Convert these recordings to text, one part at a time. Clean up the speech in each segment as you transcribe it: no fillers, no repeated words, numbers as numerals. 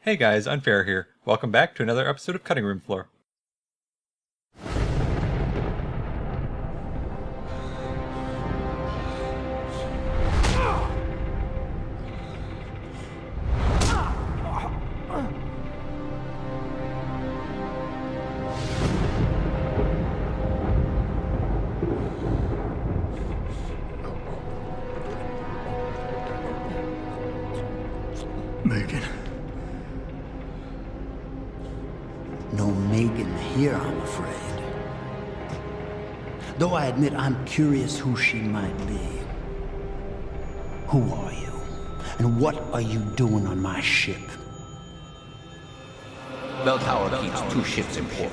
Hey guys, Unfair here. Welcome back to another episode of Cutting Room Floor. Megan. No Megan here, I'm afraid. Though I admit I'm curious who she might be. Who are you? And what are you doing on my ship? Bell Tower keeps two ships in port.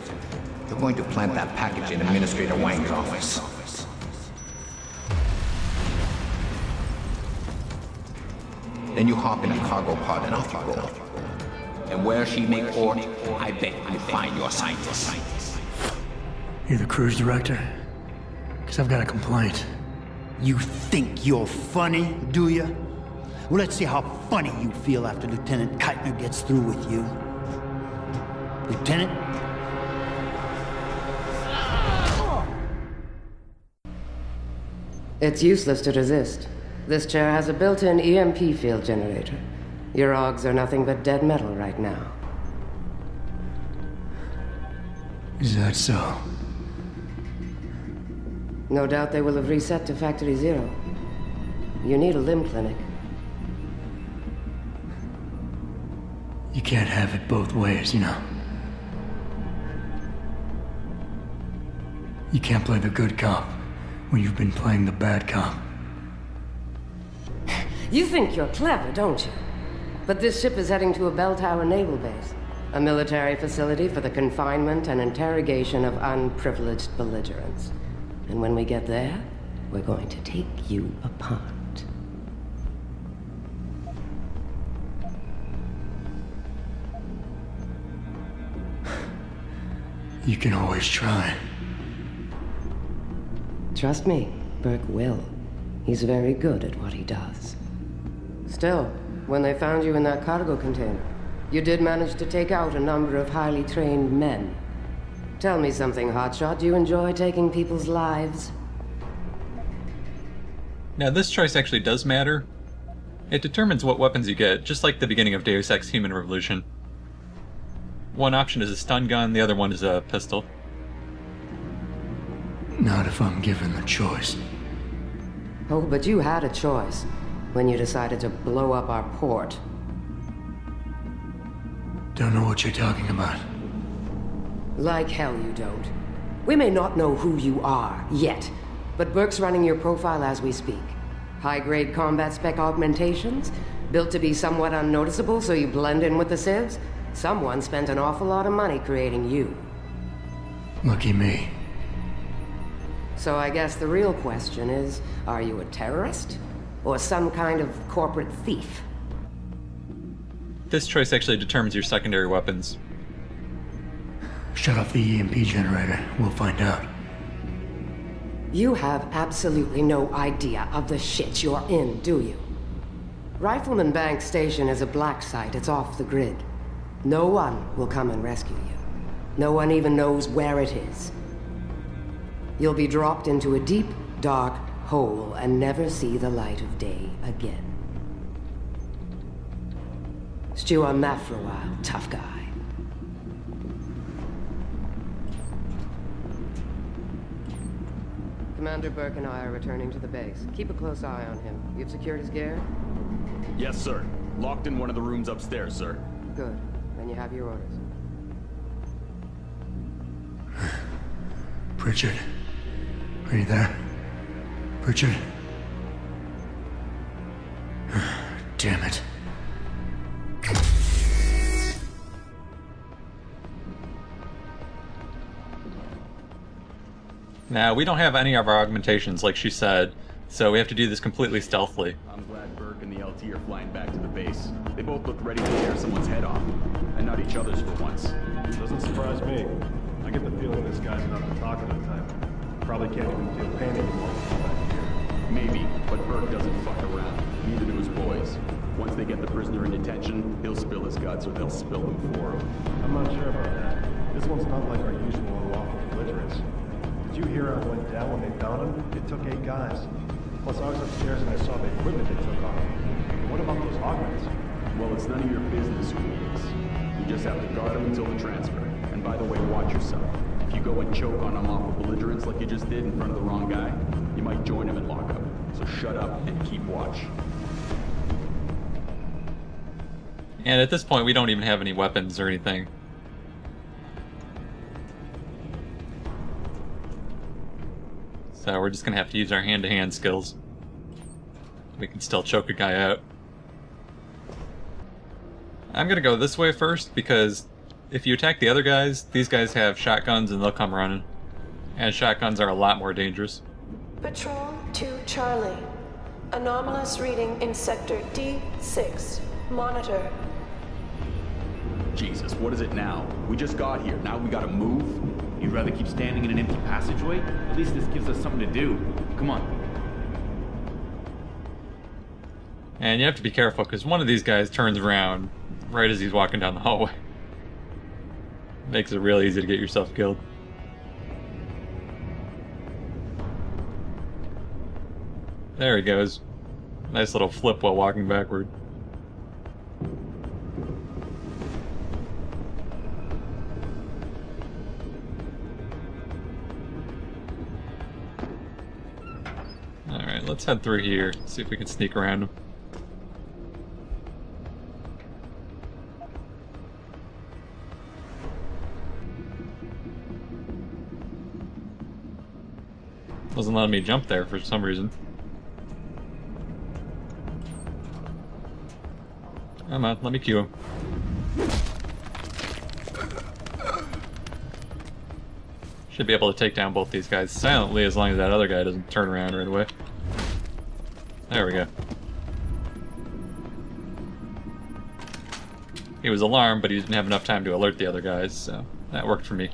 You're going to plant that package in Administrator Wang's office. Then you hop in a cargo pod and off you go. And where she make port, I bet you find your scientist. You the cruise director? Because I've got a complaint. You think you're funny, do you? Well, let's see how funny you feel after Lieutenant Keitner gets through with you. Lieutenant? It's useless to resist. This chair has a built-in EMP field generator. Your augs are nothing but dead metal right now. Is that so? No doubt they will have reset to Factory Zero. You need a limb clinic. You can't have it both ways, you know. You can't play the good cop when you've been playing the bad cop. You think you're clever, don't you? But this ship is heading to a bell tower naval base, a military facility for the confinement and interrogation of unprivileged belligerents. And when we get there, we're going to take you apart. You can always try. Trust me, Burke will. He's very good at what he does. Still, when they found you in that cargo container, you did manage to take out a number of highly trained men. Tell me something, Hotshot. Do you enjoy taking people's lives? Now this choice actually does matter. It determines what weapons you get, just like the beginning of Deus Ex Human Revolution. One option is a stun gun, the other one is a pistol. Not if I'm given the choice. Oh, but you had a choice when you decided to blow up our port. Don't know what you're talking about. Like hell you don't. We may not know who you are, yet, but Burke's running your profile as we speak. High-grade combat spec augmentations, built to be somewhat unnoticeable so you blend in with the civs. Someone spent an awful lot of money creating you. Lucky me. So I guess the real question is, are you a terrorist? Or some kind of corporate thief? This choice actually determines your secondary weapons. Shut off the EMP generator. We'll find out. You have absolutely no idea of the shit you're in, do you? Rifleman Bank Station is a black site. It's off the grid. No one will come and rescue you. No one even knows where it is. You'll be dropped into a deep, dark hole and never see the light of day again. Stew on that for a while, tough guy. Commander Burke and I are returning to the base. Keep a close eye on him. You've secured his gear? Yes, sir. Locked in one of the rooms upstairs, sir. Good. Then you have your orders. Pritchard. Are you there? Pritchard? Damn it. Now, we don't have any of our augmentations, like she said, so we have to do this completely stealthily. I'm glad Burke and the LT are flying back to the base. They both look ready to tear someone's head off. And not each other's for once. Doesn't surprise me. I get the feeling this guy's not the talk of the time. Probably can't even feel pain anymore. Maybe, but Burke doesn't fuck around. Neither do his boys. Once they get the prisoner in detention, he'll spill his guts or they'll spill them for him. I'm not sure about that. This one's not like our usual unlawful belligerents. Did you hear how it went down when they found him? It took 8 guys. Plus, I was upstairs and I saw the equipment they took off. But what about those augments? Well, it's none of your business who he is. You just have to guard him until the transfer. And by the way, watch yourself. If you go and choke on unlawful belligerents like you just did in front of the wrong guy, you might join him in lockup. So shut up and keep watch. And at this point, we don't even have any weapons or anything. So we're just gonna have to use our hand-to-hand skills. We can still choke a guy out. I'm gonna go this way first, because if you attack the other guys, these guys have shotguns and they'll come running. And shotguns are a lot more dangerous. Patrol to Charlie. Anomalous reading in Sector D6. Monitor. Jesus, what is it now? We just got here. Now we gotta move? You'd rather keep standing in an empty passageway? At least this gives us something to do. Come on. And you have to be careful, because one of these guys turns around right as he's walking down the hallway. Makes it real easy to get yourself killed. There he goes. Nice little flip while walking backward. Alright, let's head through here, see if we can sneak around him. Wasn't letting me jump there for some reason. Come on, let me cue him. Should be able to take down both these guys silently as long as that other guy doesn't turn around right away. There we go. He was alarmed, but he didn't have enough time to alert the other guys, so that worked for me.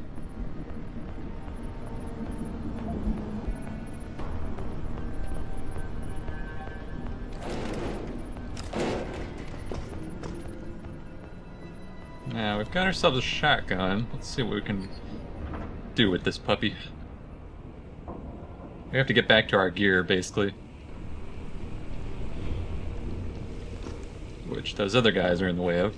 Now, we've got ourselves a shotgun. Let's see what we can do with this puppy. We have to get back to our gear, basically. Which those other guys are in the way of.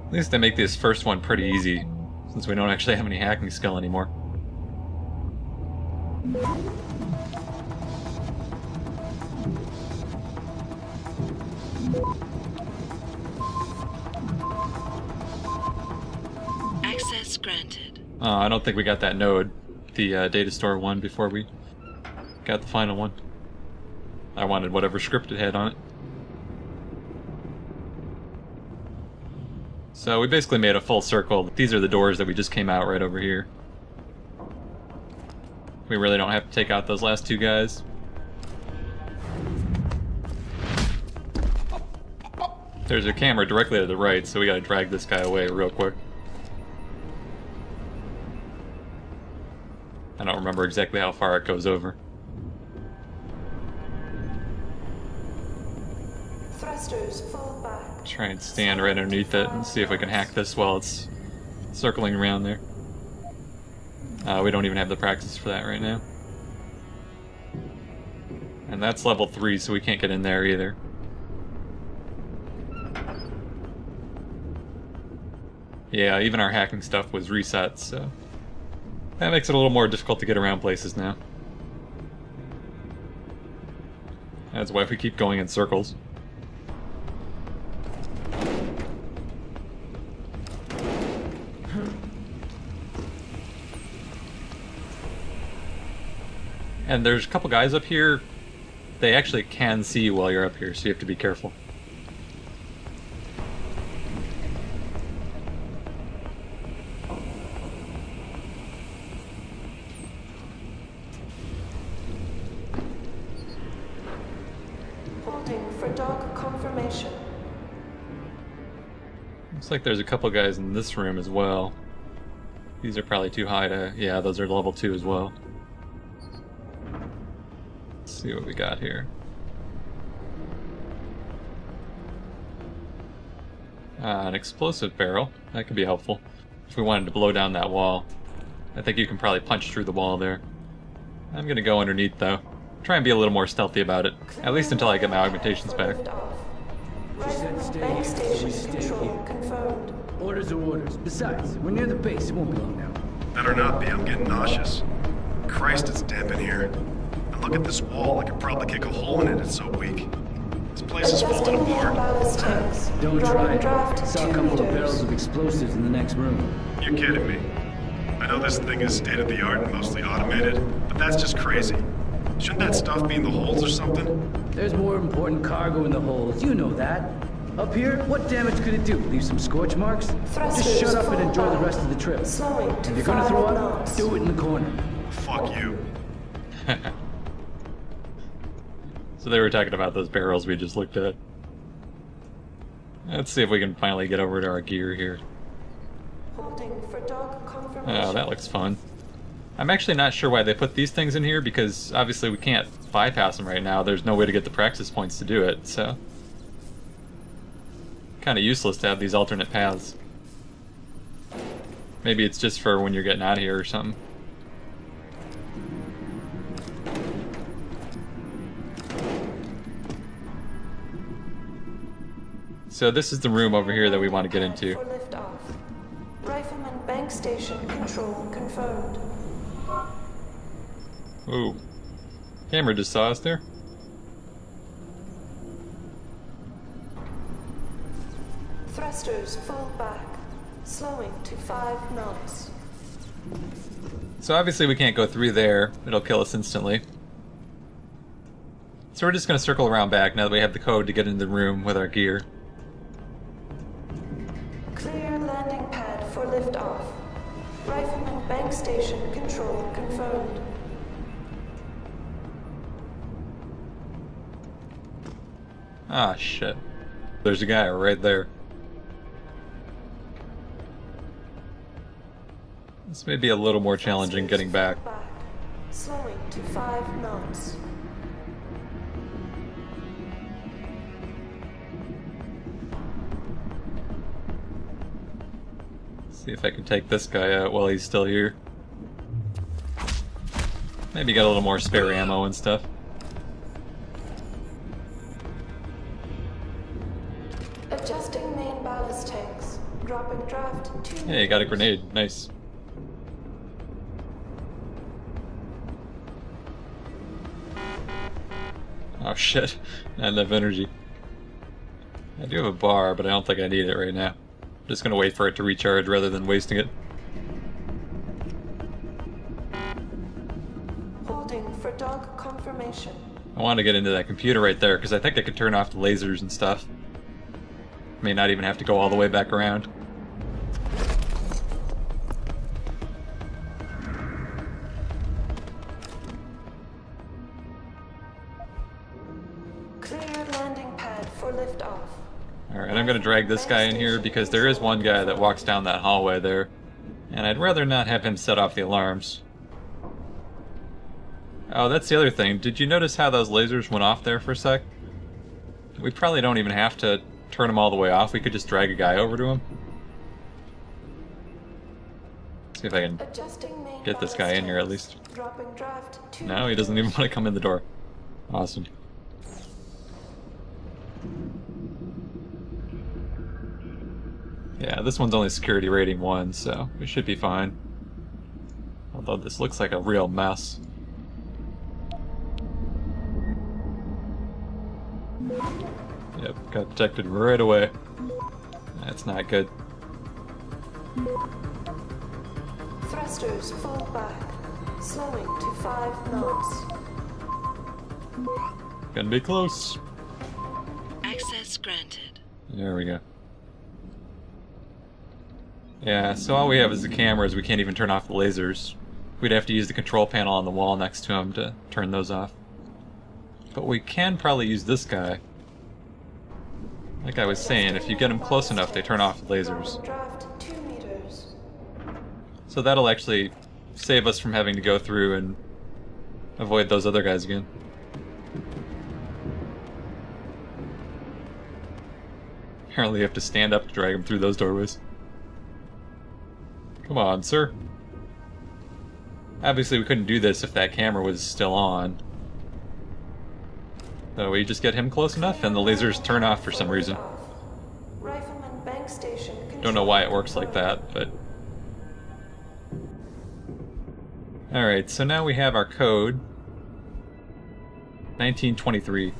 At least they make this first one pretty easy, since we don't actually have any hacking skill anymore. Access granted. Oh, I don't think we got that node, the data store one, before we got the final one. I wanted whatever script it had on it. So we basically made a full circle. These are the doors that we just came out right over here. We really don't have to take out those last 2 guys. There's a camera directly to the right, so we gotta drag this guy away real quick. I don't remember exactly how far it goes over. Thrusters fall back. Try and stand right underneath it and see if we can hack this while it's circling around there. We don't even have the practice for that right now. And that's level 3, so we can't get in there either. Yeah, even our hacking stuff was reset, so that makes it a little more difficult to get around places now. That's why we keep going in circles. And there's a couple guys up here. They actually can see you while you're up here, so you have to be careful. Holding for dog confirmation. Looks like there's a couple guys in this room as well. These are probably too high to... Yeah, those are level 2 as well. Let's see what we got here. An explosive barrel. That could be helpful if we wanted to blow down that wall. I think you can probably punch through the wall there. I'm gonna go underneath though. Try and be a little more stealthy about it. At least until I get my augmentations back. Bank station control confirmed. Orders are orders. Besides, we're near the base. It won't be long now. Better not be. I'm getting nauseous. Christ, it's damp in here. And look at this wall. I could probably kick a hole in it. It's so weak. This place is falling apart. Don't try it. Saw a couple of barrels of explosives in the next room. You're kidding me. I know this thing is state-of-the-art and mostly automated, but that's just crazy. Shouldn't that stuff be in the holds or something? There's more important cargo in the holds. You know that. Up here, what damage could it do? Leave some scorch marks? Just shut up and enjoy the rest of the trip. If you're gonna throw up, do it in the corner. Fuck you. So they were talking about those barrels we just looked at. Let's see if we can finally get over to our gear here. Oh, that looks fun. I'm actually not sure why they put these things in here, because obviously we can't bypass them right now. There's no way to get the praxis points to do it, so... kind of useless to have these alternate paths. Maybe it's just for when you're getting out of here or something. So this is the room over here that we want to get into. Rifleman bank station control confirmed. Ooh. Camera just saw us there. Thrusters full back, slowing to 5 knots. So obviously we can't go through there. It'll kill us instantly. So we're just going to circle around back now that we have the code to get into the room with our gear. Clear landing pad for liftoff. Rifleman bank station control confirmed. Ah, shit. There's a guy right there. This may be a little more challenging getting back. Slowing to 5 knots. See if I can take this guy out while he's still here. Maybe get a little more spare ammo and stuff. Adjusting main ballast tanks. Dropping draft 2 Hey, got a grenade. Nice. Oh shit, not enough energy. I do have a bar, but I don't think I need it right now. I'm just gonna wait for it to recharge rather than wasting it. Holding for dog confirmation. I want to get into that computer right there, because I think I can turn off the lasers and stuff. May not even have to go all the way back around. Alright, I'm gonna drag this guy in here because there is one guy that walks down that hallway there, and I'd rather not have him set off the alarms. Oh, that's the other thing. Did you notice how those lasers went off there for a sec? We probably don't even have to turn them all the way off. We could just drag a guy over to him. See if I can get this guy in here at least. No, he doesn't even want to come in the door. Awesome. Yeah, this one's only security rating 1, so we should be fine. Although this looks like a real mess. Yep, got detected right away. That's not good. Thrusters full back, slowing to 5 knots. Gonna be close. Access granted. There we go. Yeah, so all we have is the cameras. We can't even turn off the lasers. We'd have to use the control panel on the wall next to him to turn those off. But we can probably use this guy. Like I was saying, if you get them close enough, they turn off lasers. Draft 2 meters. So that'll actually save us from having to go through and avoid those other guys again. Apparently you have to stand up to drag them through those doorways. Come on, sir. Obviously we couldn't do this if that camera was still on. So we just get him close enough and the lasers turn off for some reason. Rifleman Bank Station. Don't know why it works like that, but... Alright, so now we have our code. 1923.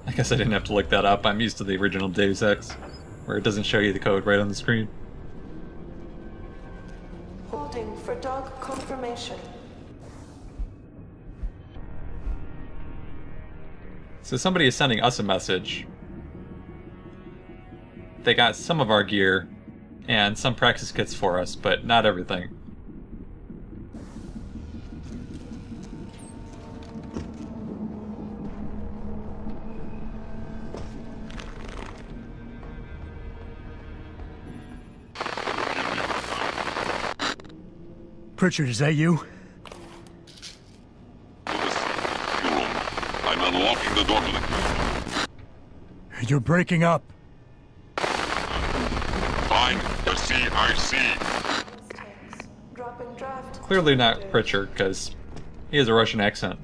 I guess I didn't have to look that up. I'm used to the original Deus Ex, where it doesn't show you the code right on the screen. Holding for dog confirmation. So somebody is sending us a message. They got some of our gear and some practice kits for us, but not everything. Pritchard, is that you? I'm unlocking the door link. You're breaking up. Fine, the CIC. Dropping draft. Clearly not Pritchard, because he has a Russian accent.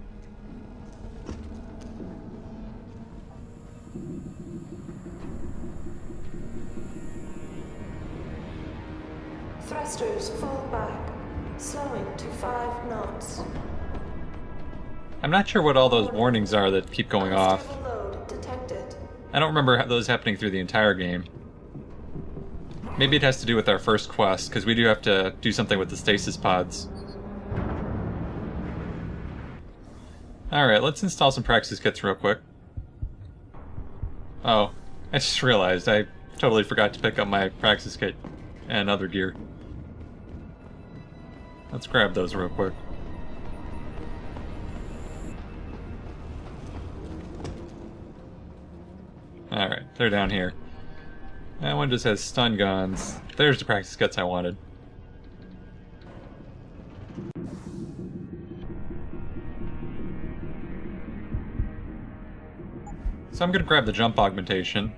Thrusters full back. Slowing to 5 knots. I'm not sure what all those warnings are that keep going off. Load detected. I don't remember those happening through the entire game. Maybe it has to do with our first quest, because we do have to do something with the stasis pods. Alright, let's install some praxis kits real quick. Oh, I just realized I totally forgot to pick up my praxis kit and other gear. Let's grab those real quick. Alright, they're down here. That one just has stun guns. There's the practice kits I wanted. So I'm gonna grab the jump augmentation.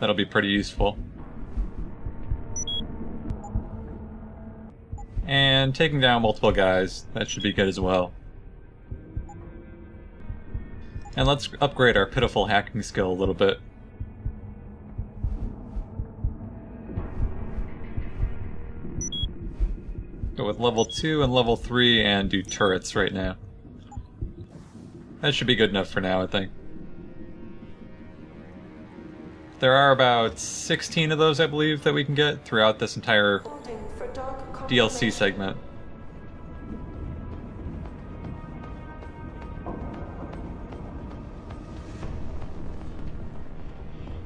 That'll be pretty useful. And taking down multiple guys, that should be good as well. And let's upgrade our pitiful hacking skill a little bit. Go with level 2 and level 3 and do turrets right now. That should be good enough for now, I think. There are about 16 of those, I believe, that we can get throughout this entire DLC segment.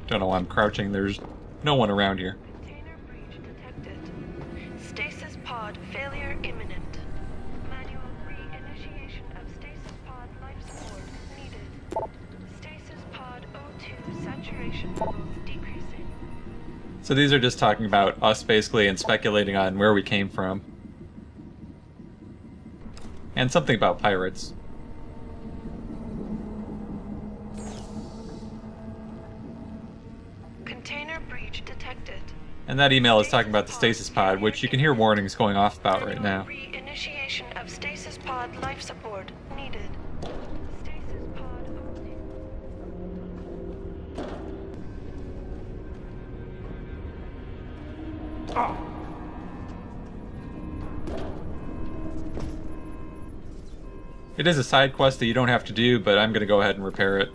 Don't know why I'm crouching, there's no one around here. Container breach detected. Stasis pod failure imminent. Manual re-initiation of stasis pod life support needed. Stasis pod O2 saturation levels decreasing. So these are just talking about us basically and speculating on where we came from. And something about pirates. Container breach detected. And that email is talking about the stasis pod, which you can hear warnings going off about right now. Re-initiation of stasis pod life support needed. Stasis pod O2. It is a side quest that you don't have to do, but I'm gonna go ahead and repair it.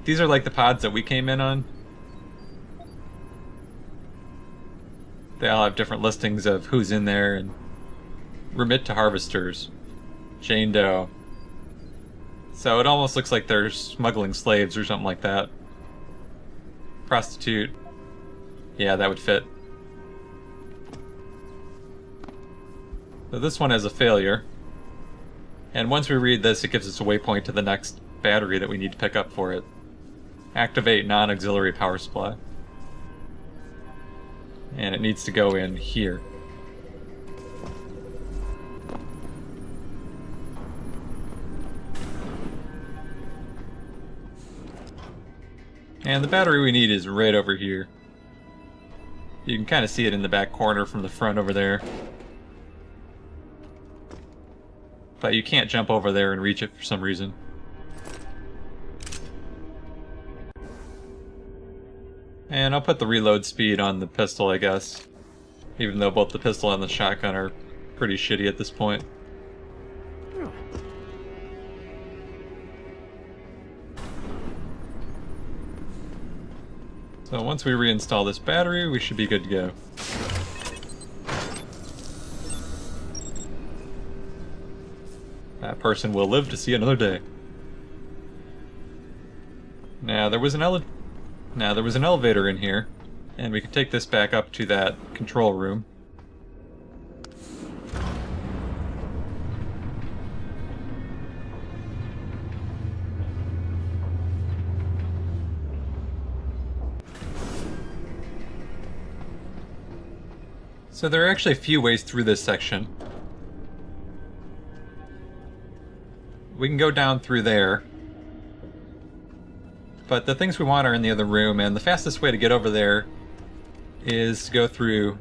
These are like the pods that we came in on. They all have different listings of who's in there, and remit to harvesters. Jane Doe. So it almost looks like they're smuggling slaves or something like that. Prostitute. Yeah, that would fit. So this one has a failure. And once we read this, it gives us a waypoint to the next battery that we need to pick up for it. Activate non-auxiliary power supply. And it needs to go in here. And the battery we need is right over here. You can kind of see it in the back corner from the front over there. But you can't jump over there and reach it for some reason. And I'll put the reload speed on the pistol, I guess. Even though both the pistol and the shotgun are pretty shitty at this point. So once we reinstall this battery, we should be good to go. That person will live to see another day. Now there was an elevator in here, and we can take this back up to that control room. So there are actually a few ways through this section. We can go down through there. But the things we want are in the other room, and the fastest way to get over there is to go through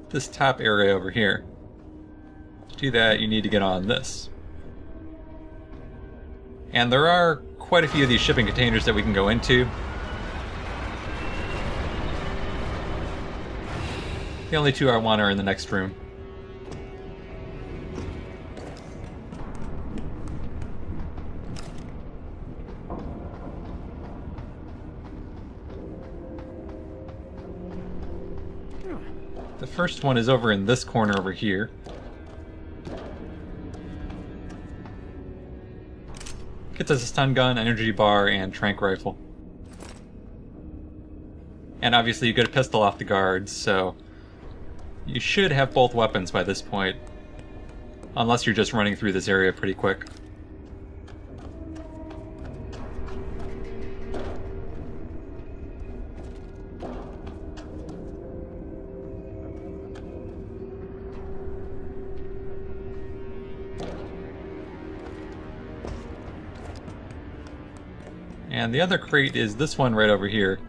this top area over here. To do that, you need to get on this. And there are quite a few of these shipping containers that we can go into. The only two I want are in the next room. The first one is over in this corner over here. Gets us a stun gun, energy bar, and tranq rifle. And obviously you get a pistol off the guards, so you should have both weapons by this point. Unless you're just running through this area pretty quick. And the other crate is this one right over here.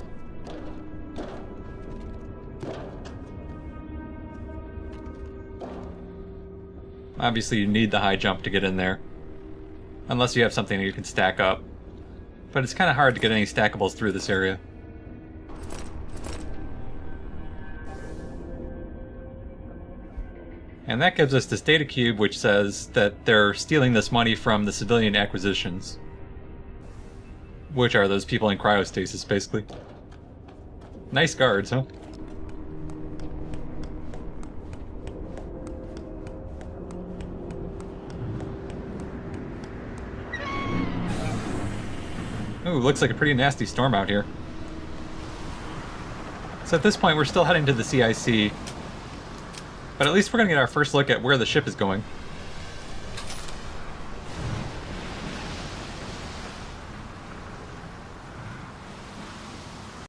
Obviously you need the high jump to get in there. Unless you have something that you can stack up. But it's kind of hard to get any stackables through this area. And that gives us this data cube which says that they're stealing this money from the civilian acquisitions. Which are those people in cryostasis, basically. Nice guards, huh? Ooh, looks like a pretty nasty storm out here. So at this point, we're still heading to the CIC. But at least we're gonna get our first look at where the ship is going.